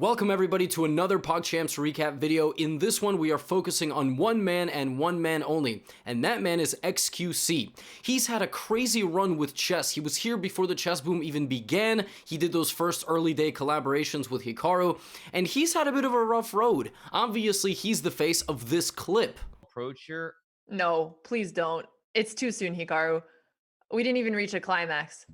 Welcome everybody to another PogChamps recap video. In this one, we are focusing on one man and one man only, and that man is xQc. He's had a crazy run with chess. He was here before the chess boom even began. He did those first early day collaborations with Hikaru, and he's had a bit of a rough road. Obviously, he's the face of this clip. Approach your... No, please don't. It's too soon, Hikaru. We didn't even reach a climax.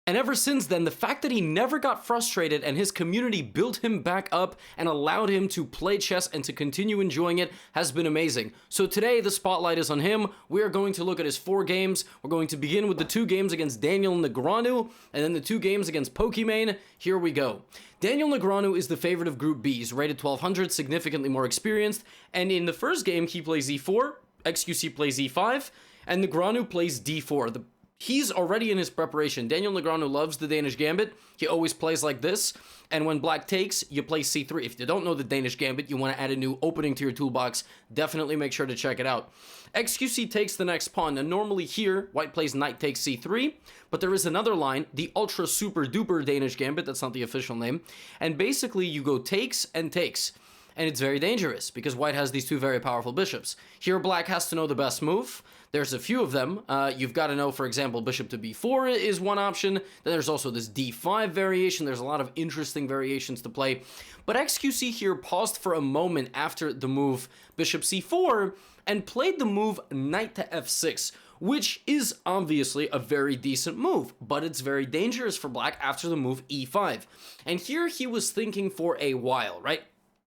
And ever since then, the fact that he never got frustrated and his community built him back up and allowed him to play chess and to continue enjoying it has been amazing. So today, the spotlight is on him. We are going to look at his 4 games. We're going to begin with the 2 games against Daniel Negreanu and then the 2 games against Pokimane. Here we go. Daniel Negreanu is the favorite of Group B. He's rated 1200, significantly more experienced. And in the first game, he plays e4, xQc plays e5, and Negreanu plays d4. He's already in his preparation. Daniel Negreanu loves the Danish Gambit. He always plays like this. And when black takes, you play c3. If you don't know the Danish Gambit, you want to add a new opening to your toolbox, definitely make sure to check it out. xQc takes the next pawn. Now normally here, white plays knight takes c3, but there is another line, the ultra super duper Danish Gambit, that's not the official name. And basically you go takes and takes. And it's very dangerous because white has these 2 very powerful bishops. Here black has to know the best move. There's a few of them. You've got to know, for example, bishop to b4 is one option. Then there's also this d5 variation. There's a lot of interesting variations to play. But xQc here paused for a moment after the move bishop c4 and played the move knight to f6, which is obviously a very decent move, but it's very dangerous for black after the move e5. And here he was thinking for a while, right?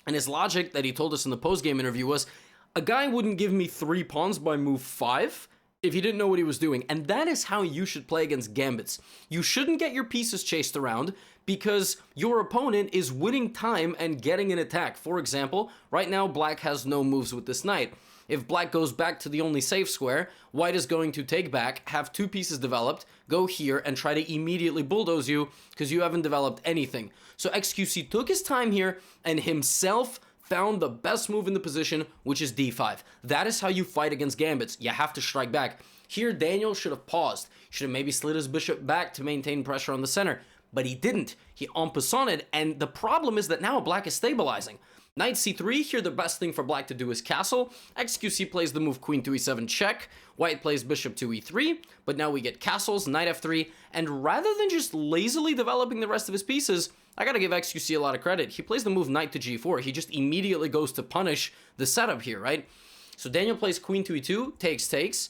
And his logic that he told us in the post-game interview was, a guy wouldn't give me 3 pawns by move 5 if he didn't know what he was doing. And that is how you should play against gambits. You shouldn't get your pieces chased around because your opponent is winning time and getting an attack. For example, right now black has no moves with this knight. If black goes back to the only safe square, white is going to take back, have 2 pieces developed, go here, and try to immediately bulldoze you because you haven't developed anything. So xQc took his time here and himself found the best move in the position, which is d5. That is how you fight against gambits. You have to strike back. Here, Daniel should have paused. Should have maybe slid his bishop back to maintain pressure on the center, but he didn't. He en passant'd, and the problem is that now black is stabilizing. Knight c3, here the best thing for black to do is castle. xQc plays the move queen to e7 check. White plays bishop to e3, but now we get castles, knight f3, and rather than just lazily developing the rest of his pieces, I gotta give xQc a lot of credit. He plays the move knight to g4. He just immediately goes to punish the setup here, right? So Daniel plays queen to e2, takes,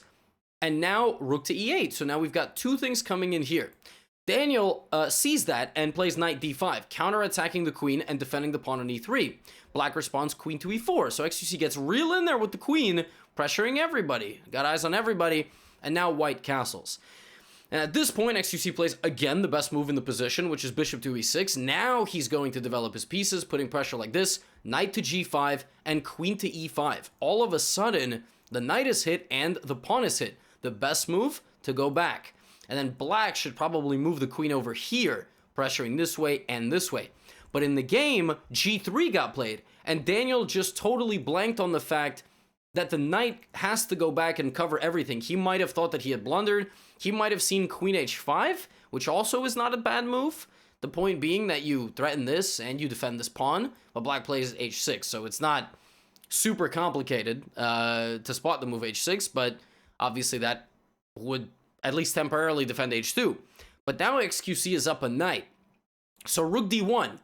and now rook to e8. So now we've got 2 things coming in here. Daniel sees that and plays knight d5, counter-attacking the queen and defending the pawn on e3. Black responds queen to e4, so xQc gets real in there with the queen, pressuring everybody. Got eyes on everybody, and now white castles. And at this point, xQc plays again the best move in the position, which is bishop to e6. Now he's going to develop his pieces, putting pressure like this, knight to g5, and queen to e5. All of a sudden, the knight is hit and the pawn is hit. The best move to go back. And then black should probably move the queen over here, pressuring this way and this way. But in the game, g3 got played, and Daniel just totally blanked on the fact that the knight has to go back and cover everything. He might have thought that he had blundered. He might have seen queen h5, which also is not a bad move. The point being that you threaten this and you defend this pawn, but black plays h6, so it's not super complicated to spot the move h6, but obviously that would at least temporarily defend h2. But now xQc is up a knight. So rook d1,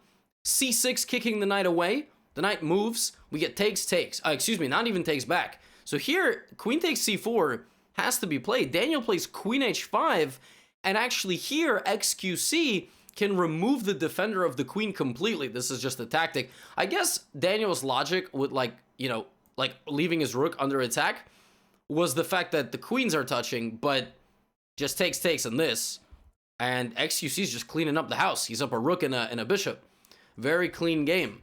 c6 kicking the knight away. The knight moves. We get takes. Not even takes back. So here, queen takes c4 has to be played. Daniel plays queen h5, and actually here, xQc can remove the defender of the queen completely. This is just a tactic. I guess Daniel's logic with leaving his rook under attack was the fact that the queens are touching, but just takes on this, and xQc is just cleaning up the house. He's up a rook and a bishop. Very clean game.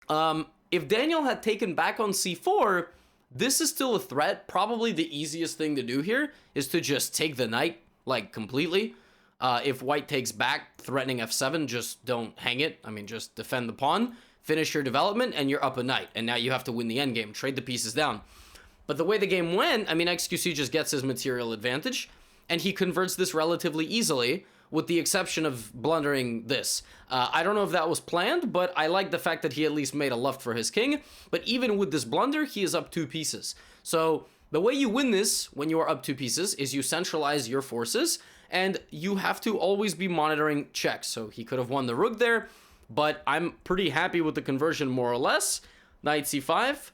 If Daniel had taken back on c4, this is still a threat. Probably the easiest thing to do here is to just take the knight, like, completely. If white takes back, threatening f7, just don't hang it. I mean, just defend the pawn, finish your development, and you're up a knight. And now you have to win the endgame, trade the pieces down. But the way the game went, I mean, xQc just gets his material advantage, and he converts this relatively easily with the exception of blundering this. I don't know if that was planned, but I like the fact that he at least made a luft for his king. But even with this blunder, he is up 2 pieces. So the way you win this when you are up 2 pieces is you centralize your forces, and you have to always be monitoring checks. So he could have won the rook there, but I'm pretty happy with the conversion more or less. Knight c5.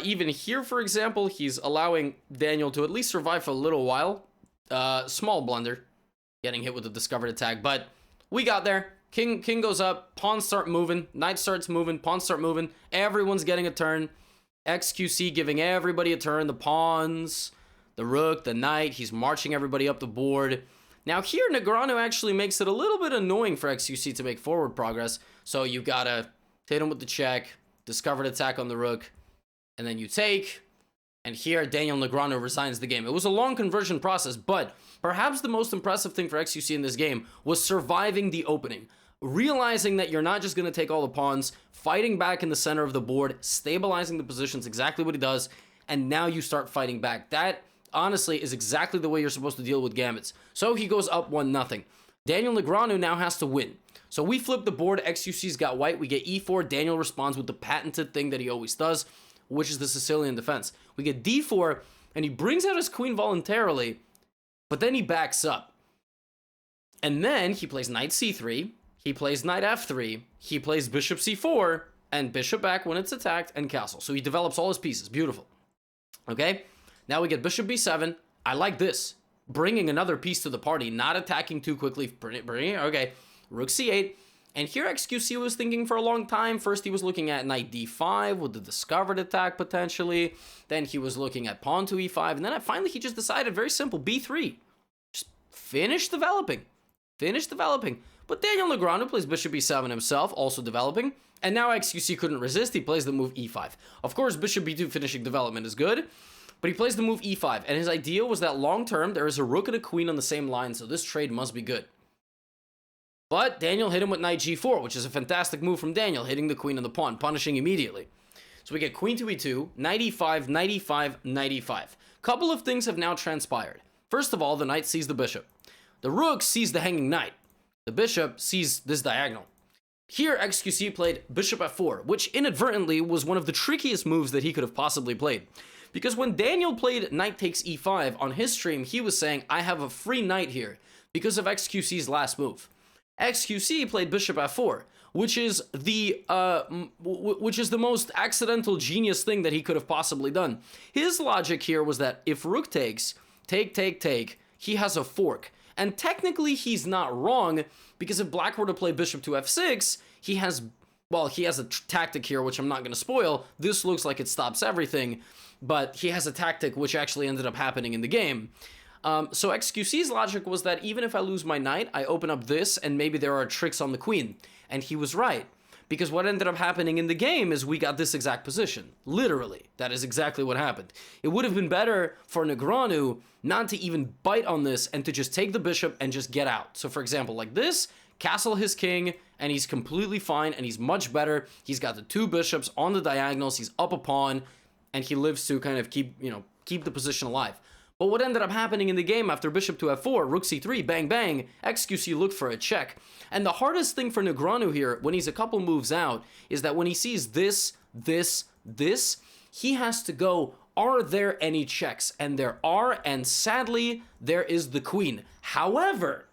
Even here, for example, he's allowing Daniel to at least survive for a little while. Small blunder, getting hit with the discovered attack, but we got there. King goes up, pawns start moving, knight starts moving, pawns start moving, everyone's getting a turn. xQc giving everybody a turn, the pawns, the rook, the knight, he's marching everybody up the board. Now here, Negreanu actually makes it a little bit annoying for xQc to make forward progress, so you gotta hit him with the check, discovered attack on the rook, and then you take. And here, Daniel Negreanu resigns the game. It was a long conversion process, but perhaps the most impressive thing for xQc in this game was surviving the opening. Realizing that you're not just going to take all the pawns, fighting back in the center of the board, stabilizing the positions, exactly what he does, and now you start fighting back. That, honestly, is exactly the way you're supposed to deal with gambits. So he goes up 1-0. Daniel Negreanu now has to win. So we flip the board, xQc's got white, we get e4, Daniel responds with the patented thing that he always does, which is the Sicilian defense. We get d4, and he brings out his queen voluntarily, but then he backs up. And then he plays knight c3, he plays knight f3, he plays bishop c4, and bishop back when it's attacked, and castle. So he develops all his pieces. Beautiful. Okay? Now we get bishop b7. I like this. Bringing another piece to the party, not attacking too quickly. Okay. Rook c8. And here xQc was thinking for a long time. First he was looking at knight d5 with the discovered attack potentially. Then he was looking at pawn to e5. And then finally he just decided, very simple, b3. Just finish developing. Finish developing. But Daniel Negreanu plays bishop e7 himself, also developing. And now xQc couldn't resist. He plays the move e5. Of course, bishop b2 finishing development is good. But he plays the move e5. And his idea was that long term, there is a rook and a queen on the same line. So this trade must be good. But Daniel hit him with knight g4, which is a fantastic move from Daniel, hitting the queen and the pawn, punishing immediately. So we get queen to e2, knight e5, knight e5, knight e5. Couple of things have now transpired. First of all, the knight sees the bishop. The rook sees the hanging knight. The bishop sees this diagonal. Here, xQc played bishop f4, which inadvertently was one of the trickiest moves that he could have possibly played. Because when Daniel played knight takes e5 on his stream, he was saying, I have a free knight here because of xQc's last move. xQc played bishop f4, which is the most accidental genius thing that he could have possibly done. His logic here was that if rook takes, take, he has a fork. And technically he's not wrong, because if black were to play bishop to f6, he has a tactic here, which I'm not going to spoil. This looks like it stops everything, but he has a tactic which actually ended up happening in the game. So xQc's logic was that even if I lose my knight, I open up this and maybe there are tricks on the queen. And he was right. Because what ended up happening in the game is we got this exact position. Literally. That is exactly what happened. It would have been better for Negreanu not to even bite on this and to just take the bishop and just get out. So for example, like this, castle his king, and he's completely fine and he's much better. He's got the 2 bishops on the diagonals, he's up a pawn, and he lives to kind of keep the position alive. But what ended up happening in the game after bishop to f4, rook c3, bang, bang, xQc looked for a check. And the hardest thing for Negreanu here, when he's a couple moves out, is that when he sees this, he has to go, are there any checks? And there are, and sadly, there is the queen. However,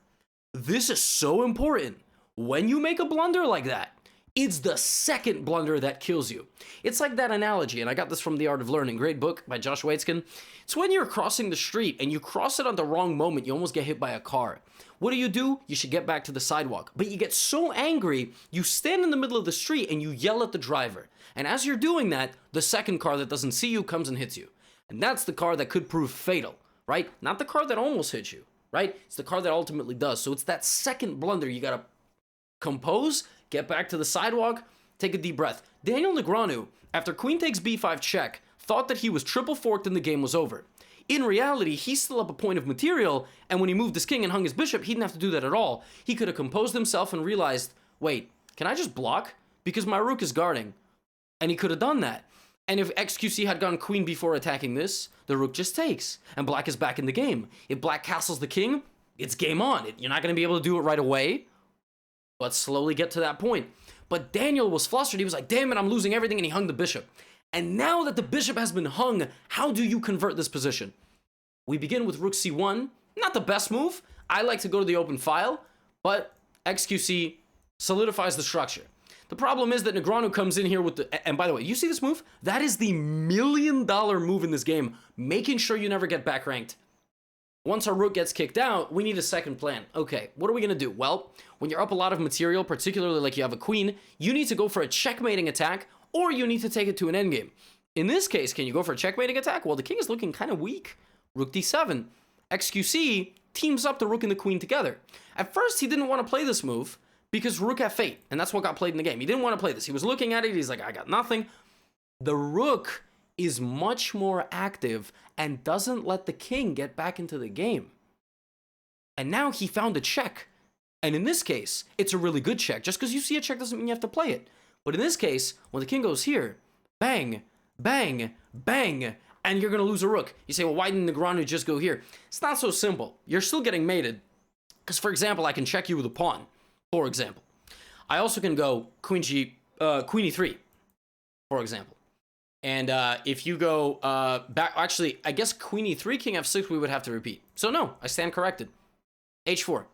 this is so important. When you make a blunder like that, it's the second blunder that kills you. It's like that analogy, and I got this from The Art of Learning, great book by Josh Waitzkin. It's when you're crossing the street and you cross it on the wrong moment, you almost get hit by a car. What do? You should get back to the sidewalk. But you get so angry, you stand in the middle of the street and you yell at the driver. And as you're doing that, the second car that doesn't see you comes and hits you. And that's the car that could prove fatal, right? Not the car that almost hits you, right? It's the car that ultimately does. So it's that second blunder you gotta compose, get back to the sidewalk, take a deep breath. Daniel Negreanu, after queen takes b5 check, thought that he was triple forked and the game was over. In reality, he's still up a point of material, and when he moved his king and hung his bishop, he didn't have to do that at all. He could have composed himself and realized, wait, can I just block? Because my rook is guarding. And he could have done that. And if xQc had gone queen before attacking this, the rook just takes, and black is back in the game. If black castles the king, it's game on. You're not going to be able to do it right away, but slowly get to that point. But Daniel was flustered. He was like, damn it, I'm losing everything, and he hung the bishop. And now that the bishop has been hung, how do you convert this position? We begin with rook c1. Not the best move. I like to go to the open file, but xQc solidifies the structure. The problem is that Negreanu comes in here with the... And by the way, you see this move? That is the $1 million move in this game, making sure you never get back ranked. Once our rook gets kicked out, we need a second plan. Okay, what are we going to do? Well, when you're up a lot of material, particularly like you have a queen, you need to go for a checkmating attack, or you need to take it to an endgame. In this case, can you go for a checkmating attack? Well, the king is looking kind of weak. Rook d7. xQc teams up the rook and the queen together. At first, he didn't want to play this move because rook f8, and that's what got played in the game. He didn't want to play this. He was looking at it. He's like, I got nothing. The rook is much more active and doesn't let the king get back into the game. And now he found a check. And in this case, it's a really good check. Just because you see a check doesn't mean you have to play it. But in this case, when the king goes here, bang, bang, bang, and you're going to lose a rook. You say, well, why didn't Negreanu just go here? It's not so simple. You're still getting mated. Because, for example, I can check you with a pawn, for example. I also can go queen e3, for example. And if you go back, actually, I guess queen e3, king f6, we would have to repeat. So no, I stand corrected. h4.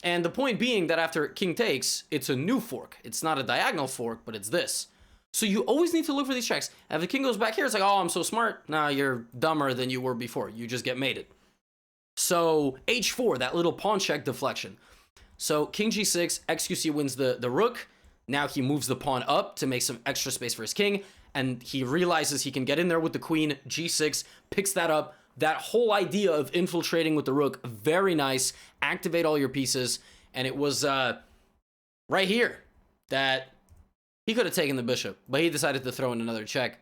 And the point being that after king takes, it's a new fork. It's not a diagonal fork, but it's this. So you always need to look for these checks. And if the king goes back here, it's like, oh, I'm so smart. Nah, you're dumber than you were before. You just get mated. So h4, that little pawn check deflection. So king g6, xQc wins the rook. Now he moves the pawn up to make some extra space for his king. And he realizes he can get in there with the queen, g6, picks that up. That whole idea of infiltrating with the rook, very nice. Activate all your pieces. And it was right here that he could have taken the bishop, but he decided to throw in another check.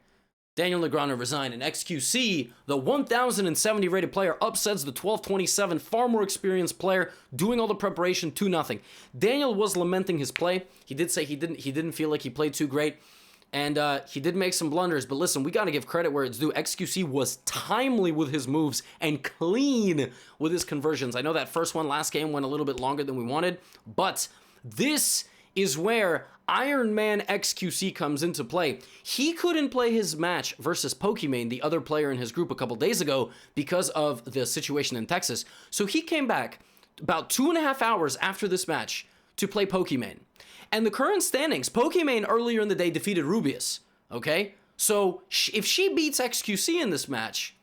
Daniel Negreanu resigned, and xQc, the 1,070 rated player, upsets the 1,227, far more experienced player, doing all the preparation, 2-0. Daniel was lamenting his play. He did say he didn't feel like he played too great. And he did make some blunders, but listen, we got to give credit where it's due. xQc was timely with his moves and clean with his conversions. I know that first one last game went a little bit longer than we wanted, but this is where Iron Man xQc comes into play. He couldn't play his match versus Pokimane, the other player in his group, a couple days ago because of the situation in Texas. So he came back about 2.5 hours after this match to play Pokimane. And the current standings, Pokimane earlier in the day defeated Rubius, okay? So if she beats xQc in this match,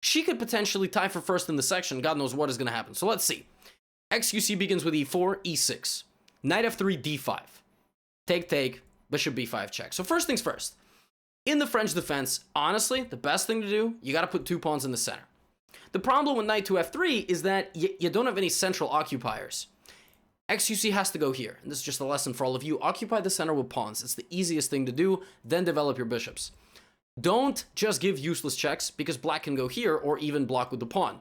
she could potentially tie for first in the section. God knows what is going to happen. So let's see. xQc begins with e4, e6. Knight f3, d5. Take, bishop b5 check. So first things first. In the French defense, honestly, the best thing to do, you got to put 2 pawns in the center. The problem with knight to f3 is that you don't have any central occupiers. xQc has to go here, and this is just a lesson for all of you. Occupy the center with pawns. It's the easiest thing to do, then develop your bishops. Don't just give useless checks, because black can go here, or even block with the pawn.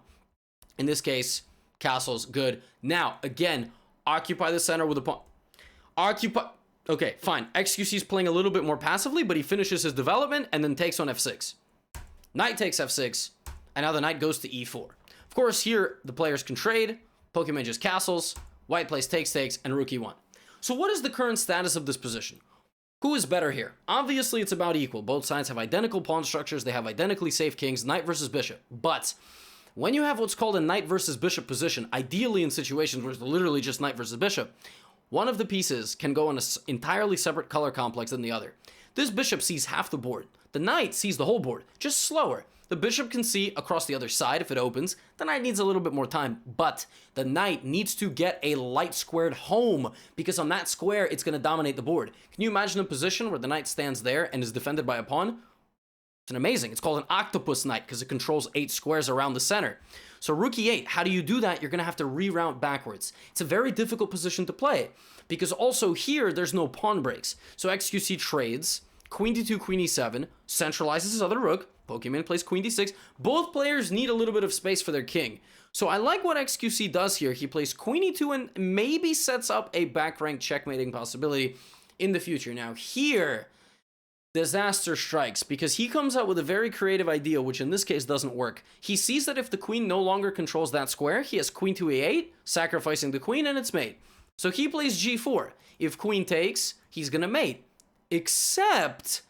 In this case, castle's good. Now, again, occupy the center with the pawn. Okay, fine. xQc is playing a little bit more passively, but he finishes his development, and then takes on f6. Knight takes f6, and now the knight goes to e4. Of course, here, the players can trade. Pokimane just castles. White plays takes, and rook e1. So what is the current status of this position? Who is better here? Obviously, it's about equal. Both sides have identical pawn structures. They have identically safe kings, knight versus bishop. But when you have what's called a knight versus bishop position, ideally in situations where it's literally just knight versus bishop, one of the pieces can go on an entirely separate color complex than the other. This bishop sees half the board. The knight sees the whole board, just slower. The bishop can see across the other side if it opens. The knight needs a little bit more time, but the knight needs to get a light squared home, because on that square, it's going to dominate the board. Can you imagine a position where the knight stands there and is defended by a pawn? It's amazing. It's called an octopus knight because it controls 8 squares around the center. So rook e8, how do you do that? You're going to have to reroute backwards. It's a very difficult position to play, because also here, there's no pawn breaks. So xQc trades, queen d2, queen e7, centralizes his other rook. Pokimane plays queen d6. Both players need a little bit of space for their king. So I like what xQc does here. He plays queen e2 and maybe sets up a back rank checkmating possibility in the future. Now here, disaster strikes, because he comes out with a very creative idea, which in this case doesn't work. He sees that if the queen no longer controls that square, he has queen to a8, sacrificing the queen, and it's mate. So he plays g4. If queen takes, he's gonna mate. Except,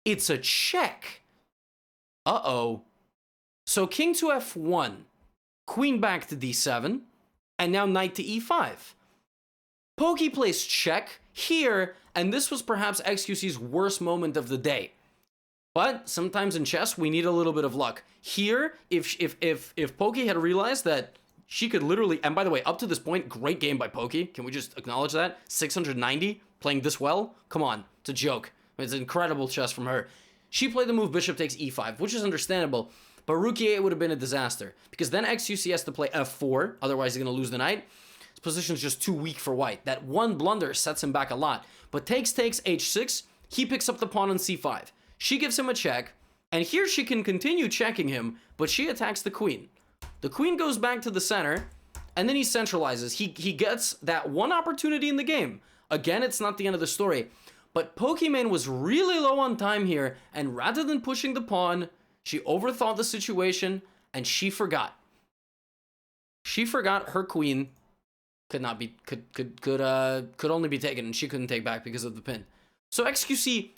it's a check. Uh-oh. So king to f1, queen back to d7, and now knight to e5. Poki plays check here, and this was perhaps xQc's worst moment of the day. But sometimes in chess, we need a little bit of luck. Here, if Poki had realized that she could literally, and by the way, up to this point, great game by Poki. Can we just acknowledge that? 690, playing this well? Come on, it's a joke. It's incredible chess from her. She played the move bishop takes e5, which is understandable, but rook e8 would have been a disaster, because then xQc has to play f4, otherwise he's going to lose the knight. His position's just too weak for white. That one blunder sets him back a lot. But takes h6, he picks up the pawn on c5. She gives him a check, and here she can continue checking him, but she attacks the queen. The queen goes back to the center, and then he centralizes. He gets that one opportunity in the game. Again, it's not the end of the story, but Pokimane was really low on time here, and rather than pushing the pawn, she overthought the situation, and she forgot. She forgot her queen could only be taken, and she couldn't take back because of the pin. So xQc,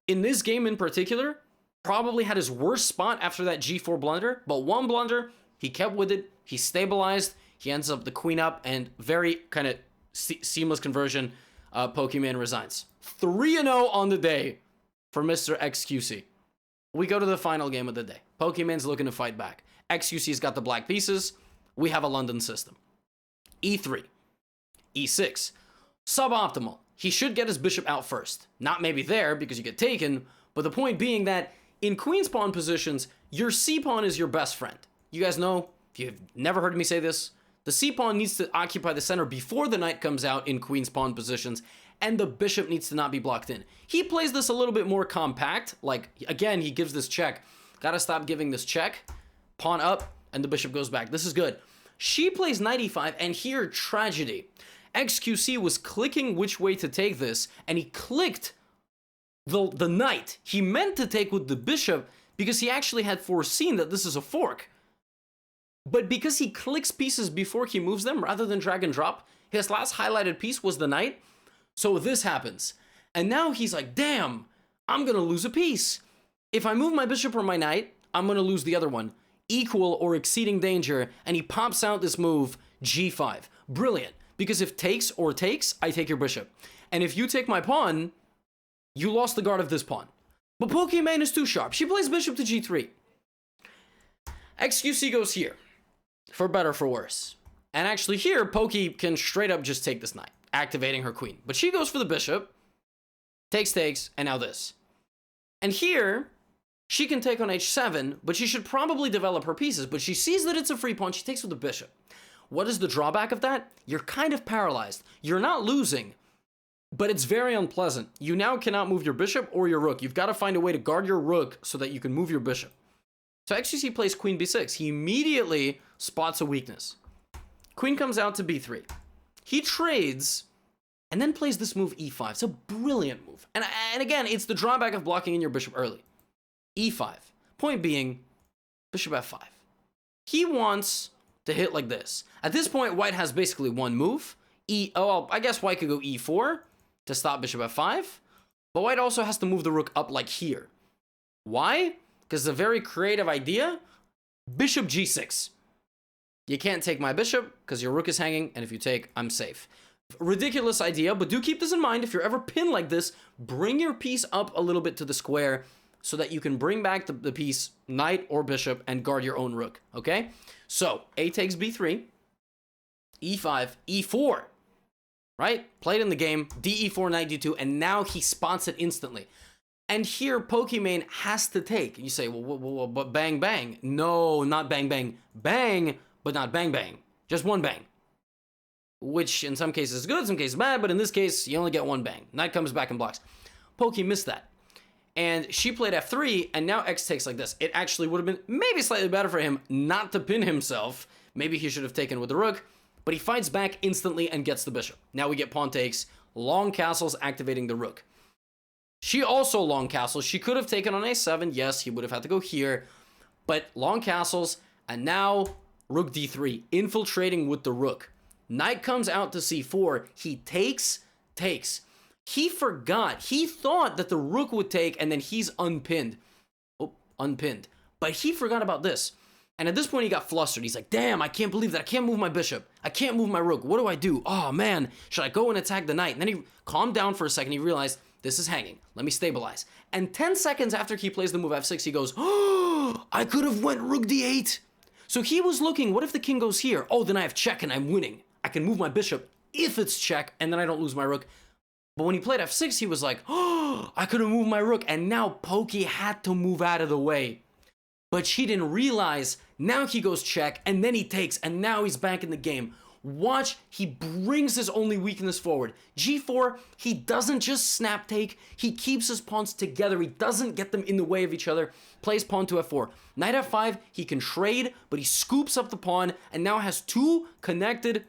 in this game in particular, probably had his worst spot after that g4 blunder, but one blunder, he kept with it, he stabilized, he ends up the queen up, and very kind of seamless conversion, Pokimane resigns. 3-0 on the day for Mr. xQc. We go to the final game of the day. Pokimane's looking to fight back. xQc's got the black pieces. We have a London system. e3. e6. Suboptimal. He should get his bishop out first. Not maybe there, because you get taken, but the point being that in queen's pawn positions, your c-pawn is your best friend. You guys know, if you've never heard me say this, the c-pawn needs to occupy the center before the knight comes out in queen's pawn positions, and the bishop needs to not be blocked in. He plays this a little bit more compact, like, again, he gives this check. Gotta stop giving this check. Pawn up, and the bishop goes back. This is good. She plays knight e5, and here, tragedy. xQc was clicking which way to take this, and he clicked the knight. He meant to take with the bishop because he actually had foreseen that this is a fork. But because he clicks pieces before he moves them rather than drag and drop, his last highlighted piece was the knight. So this happens. And now he's like, damn, I'm going to lose a piece. If I move my bishop or my knight, I'm going to lose the other one. Equal or exceeding danger. And he pops out this move, g5. Brilliant. Because if takes or takes, I take your bishop. And if you take my pawn, you lost the guard of this pawn. But Pokimane is too sharp. She plays bishop to g3. xQc goes here. For better, for worse. And actually here, Poki can straight up just take this knight, activating her queen. But she goes for the bishop, takes, and now this. And here, she can take on h7, but she should probably develop her pieces. But she sees that it's a free pawn, she takes with the bishop. What is the drawback of that? You're kind of paralyzed. You're not losing, but it's very unpleasant. You now cannot move your bishop or your rook. You've got to find a way to guard your rook so that you can move your bishop. So xQc plays queen b6. He immediately spots a weakness. Queen comes out to b3. He trades and then plays this move e5. It's a brilliant move. And again, it's the drawback of blocking in your bishop early. e5. Point being, bishop f5. He wants to hit like this. At this point, white has basically one move. I guess white could go e4 to stop bishop f5. But white also has to move the rook up like here. Why? Because it's a very creative idea. Bishop g6. You can't take my bishop because your rook is hanging, and if you take, I'm safe. Ridiculous idea, but do keep this in mind. If you're ever pinned like this, bring your piece up a little bit to the square so that you can bring back the piece, knight or bishop, and guard your own rook, okay? So, A takes b3, e5, e4, right? Played in the game, de4, knight d2, and now he spots it instantly. And here, Pokimane has to take. You say, well, but bang, bang. No, not bang, bang. Bang, but not bang, bang. Just one bang. Which in some cases is good, some cases bad, but in this case, you only get one bang. Knight comes back and blocks. Poki missed that. And she played f3, and now x takes like this. It actually would have been maybe slightly better for him not to pin himself. Maybe he should have taken with the rook, but he fights back instantly and gets the bishop. Now we get pawn takes, long castles activating the rook. She also long castles. She could have taken on a7. Yes, he would have had to go here. But long castles, and now rook d3, infiltrating with the rook. Knight comes out to c4. He takes. He forgot. He thought that the rook would take, and then he's unpinned. Oh, unpinned. But he forgot about this. And at this point, he got flustered. He's like, damn, I can't believe that. I can't move my bishop. I can't move my rook. What do I do? Oh, man. Should I go and attack the knight? And then he calmed down for a second. He realized, this is hanging. Let me stabilize. And 10 seconds after he plays the move f6, he goes, oh, I could have went rook d8. So he was looking, what if the king goes here? Oh, then I have check and I'm winning. I can move my bishop if it's check, and then I don't lose my rook. But when he played f6, he was like, oh, I could have moved my rook. And now Poki had to move out of the way. But she didn't realize, now he goes check, and then he takes, and now he's back in the game. Watch, he brings his only weakness forward. g4, he doesn't just snap take, he keeps his pawns together. He doesn't get them in the way of each other. Plays pawn to f4. Knight f5, he can trade, but he scoops up the pawn, and now has two connected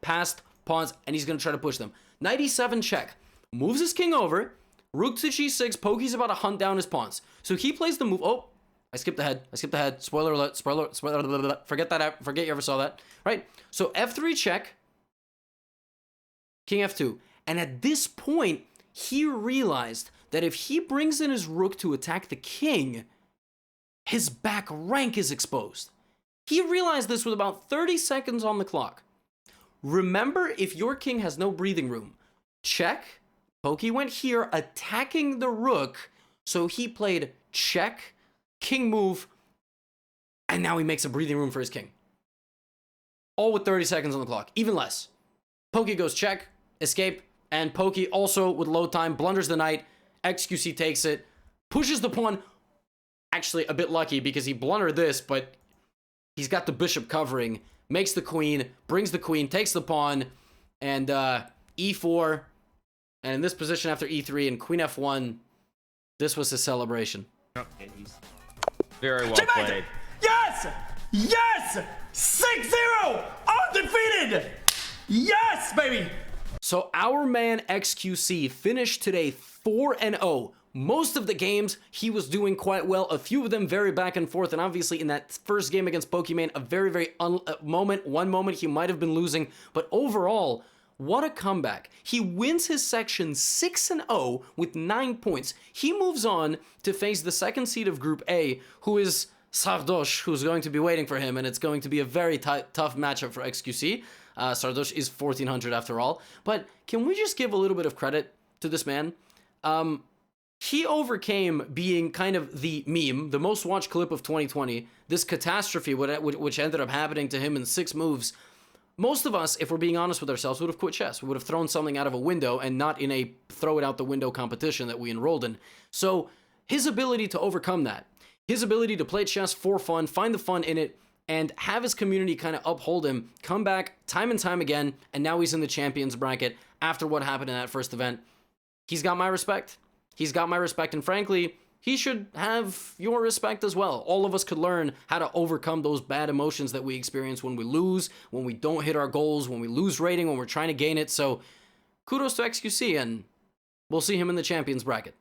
passed pawns, and he's going to try to push them. Knight e7 check. Moves his king over. Rook to g6, Poki's about to hunt down his pawns. So he plays the move, oh, I skipped ahead. Spoiler alert. Spoiler alert. Forget you ever saw that. Right? So f3 check. King f2. And at this point, he realized that if he brings in his rook to attack the king, his back rank is exposed. He realized this with about 30 seconds on the clock. Remember, if your king has no breathing room, check. Poki went here attacking the rook. So he played check, king move, and now he makes a breathing room for his king. All with 30 seconds on the clock, even less. Poki goes check, escape, and Poki also with load time blunders the knight. xQc takes it, pushes the pawn. Actually, a bit lucky because he blundered this, but he's got the bishop covering. Makes the queen, brings the queen, takes the pawn, and e4. And in this position after e3 and queen f1, this was his celebration. Very well played. Yes! Yes! 6-0! Undefeated! Yes, baby! So our man xQc finished today 4-0. Most of the games, he was doing quite well. A few of them very back and forth. And obviously in that first game against Pokimane, a very one moment he might have been losing. But overall, what a comeback. He wins his section 6-0 with 9 points. He moves on to face the second seed of Group A, who is Sardosh, who's going to be waiting for him, and it's going to be a very tough matchup for xQc. Sardosh is 1400 after all. But can we just give a little bit of credit to this man? He overcame being kind of the meme, the most watched clip of 2020, this catastrophe which ended up happening to him in 6 moves. Most of us, if we're being honest with ourselves, would have quit chess. We would have thrown something out of a window and not in a throw it out the window competition that we enrolled in. So his ability to overcome that, his ability to play chess for fun, find the fun in it, and have his community kind of uphold him, come back time and time again, and now he's in the champions bracket after what happened in that first event. He's got my respect. He's got my respect, and frankly, he should have your respect as well. All of us could learn how to overcome those bad emotions that we experience when we lose, when we don't hit our goals, when we lose rating, when we're trying to gain it. So kudos to xQc, and we'll see him in the champions bracket.